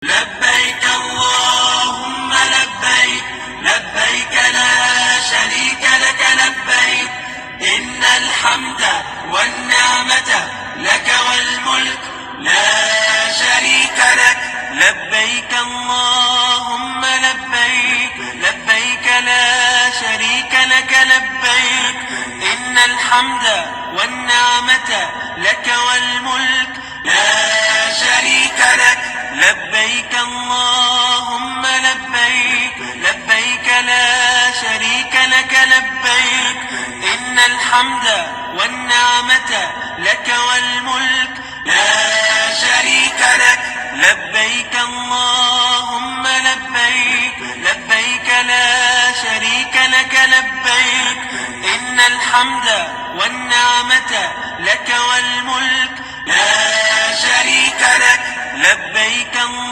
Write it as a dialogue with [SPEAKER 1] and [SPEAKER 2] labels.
[SPEAKER 1] لبيك اللهم لبيك لبيك لا شريك لك لبيك إن الحمد والنعمة لك والملك لا شريك لك لبيك اللهم لبيك لبيك لا شريك لك لبيك إن الحمد والنعمة لك والملك لا شريك لك لبيك اللهم لبيك لبيك لا شريك لك لبيك إن الحمد والنعمة لك والملك لا شريك لك لبيك اللهم لبيك لبيك لا شريك لك لبيك إن الحمد والنعمة لك والملك لا شريك لك لبيك الله